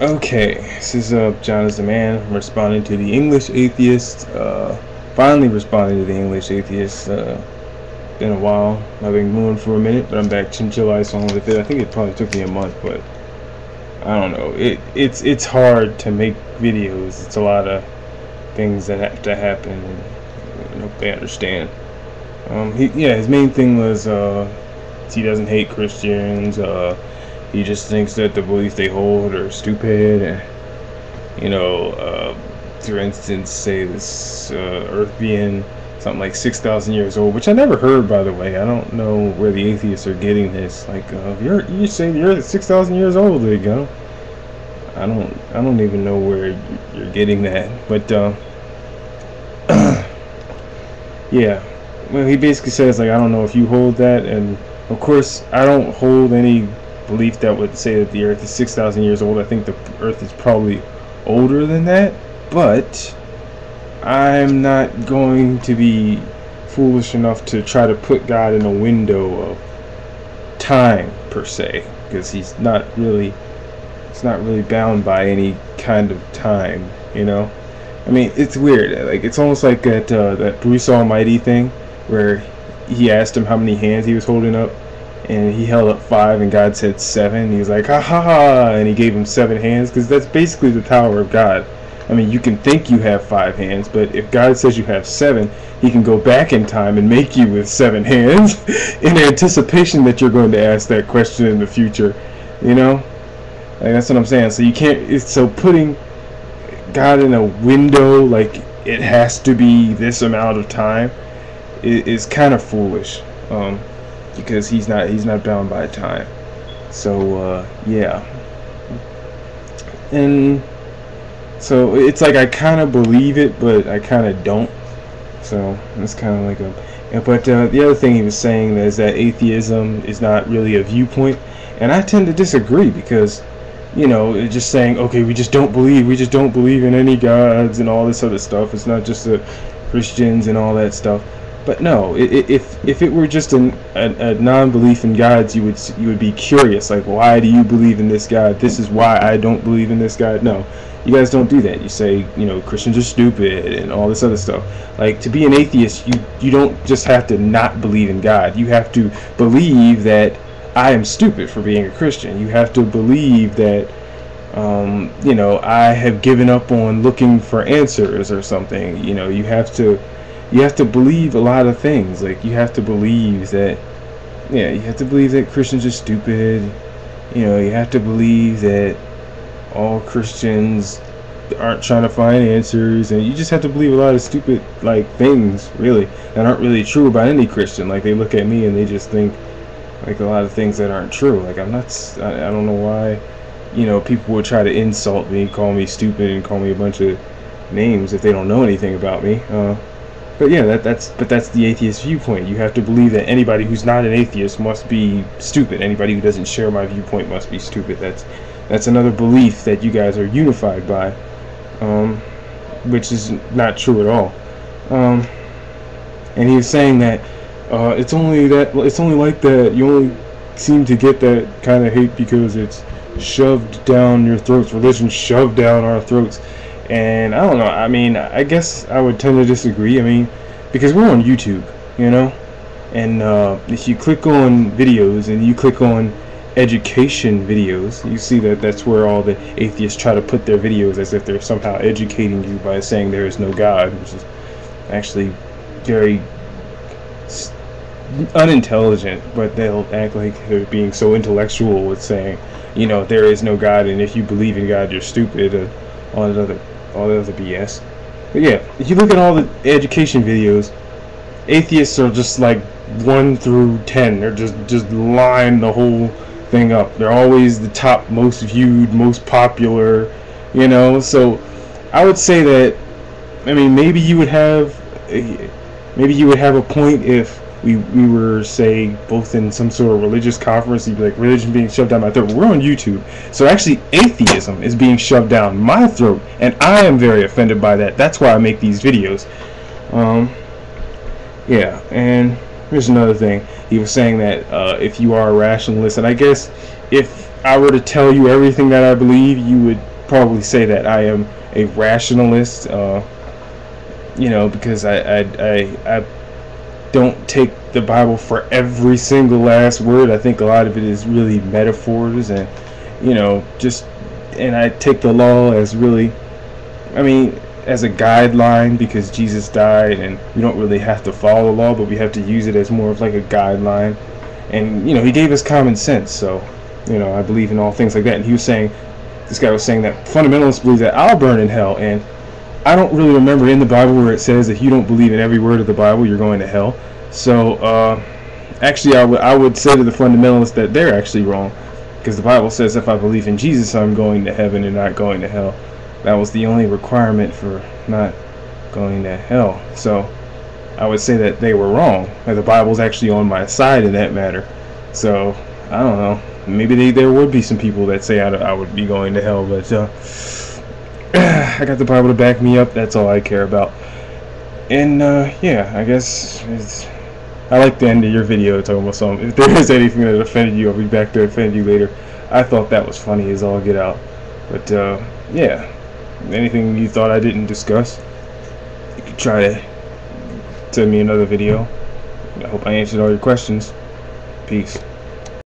Okay, this is jondisdaman. I'm responding to the English atheist. Finally responding to the English atheist. Been a while. I've been moving for a minute, but I'm back chinchilla on with it. I think it probably took me a month, but I don't know. It's hard to make videos. It's a lot of things that have to happen, and I hope they understand. His main thing was he doesn't hate Christians. He just thinks that the beliefs they hold are stupid, and for instance, say this Earth being something like 6,000 years old, which I never heard, by the way. I don't know where the atheists are getting this. Like, you say the Earth is 6,000 years old, there you go. I don't even know where you're getting that, but yeah. Well, he basically says, like, I don't know if you hold that, and of course I don't hold any belief that would say that the Earth is 6,000 years old. I think the Earth is probably older than that, but I'm not going to be foolish enough to try to put God in a window of time per se, because he's not really bound by any kind of time, I mean, it's weird. Like, it's almost like that Bruce Almighty thing, where he asked him how many hands he was holding up, and he held up 5, and God said 7. He was like, ha ha ha, and he gave him 7 hands, because that's basically the Tower of God. I mean, you can think you have 5 hands, but if God says you have 7, he can go back in time and make you with 7 hands in anticipation that you're going to ask that question in the future, Like, that's what I'm saying. So you can't, so putting God in a window, like it has to be this amount of time, is kind of foolish, because he's not bound by time. So yeah, and so it's like I kind of believe it, but I kind of don't. So it's kind of like a. But the other thing he was saying is that atheism is not really a viewpoint, and I tend to disagree, because just saying, okay, we just don't believe in any gods and all this other stuff. It's not just the Christians and all that stuff. But no, if it were just a non-belief in gods, you would be curious, like, why do you believe in this God? This is why I don't believe in this God. No, you guys don't do that. You say, Christians are stupid and all this other stuff. Like, to be an atheist, you don't just have to not believe in God. You have to believe that I am stupid for being a Christian. You have to believe that I have given up on looking for answers or something. You have to believe a lot of things. Like, you have to believe that Christians are stupid. You have to believe that all Christians aren't trying to find answers, and you just have to believe a lot of stupid, like, things, really, that aren't really true about any Christian. Like, they look at me and they just think, like, a lot of things that aren't true. Like, I don't know why, people would try to insult me, call me stupid, and call me a bunch of names if they don't know anything about me. But yeah, that's the atheist viewpoint. You have to believe that anybody who's not an atheist must be stupid. Anybody who doesn't share my viewpoint must be stupid. That's another belief that you guys are unified by, which is not true at all. And he was saying that it's only like that. You only seem to get that kind of hate because it's shoved down your throats. Religion shoved down our throats. And I don't know. I mean, I guess I would tend to disagree. I mean, because we're on YouTube, and if you click on videos and you click on education videos, you see that that's where all the atheists try to put their videos, as if they're somehow educating you by saying there is no God, which is actually very unintelligent. But they'll act like they're being so intellectual with saying, there is no God, and if you believe in God, you're stupid, all that other BS. But yeah, if you look at all the education videos, atheists are just like 1 through 10. They're just line the whole thing up. They're always the top, most viewed, most popular, So I would say that, I mean, maybe you would have a point if we were, say, both in some sort of religious conference. You'd be like, religion being shoved down my throat. But we're on YouTube, so actually atheism is being shoved down my throat, and I am very offended by that. That's why I make these videos. Yeah, and here's another thing. He was saying that if you are a rationalist, and I guess if I were to tell you everything that I believe, you would probably say that I am a rationalist. Because I don't take the Bible for every single last word. I think a lot of it is really metaphors, and and I take the law as really, as a guideline, because Jesus died, and we don't really have to follow the law, but we have to use it as more of like a guideline. And he gave us common sense, so I believe in all things like that. And this guy was saying that fundamentalists believe that I'll burn in hell, and I don't really remember in the Bible where it says if you don't believe in every word of the Bible, you're going to hell. So actually, I would say to the fundamentalists that they're actually wrong, because the Bible says if I believe in Jesus, I'm going to heaven and not going to hell. That was the only requirement for not going to hell. So I would say that they were wrong, and the Bible's actually on my side in that matter. So I don't know. Maybe there would be some people that say I would be going to hell, but I got the Bible to back me up. That's all I care about. And yeah, I guess I like the end of your video talking about something. If there is anything that offended you, I'll be back to offend you later. I thought that was funny as all get out. But yeah, anything you thought I didn't discuss, you could try to send me another video. I hope I answered all your questions. Peace.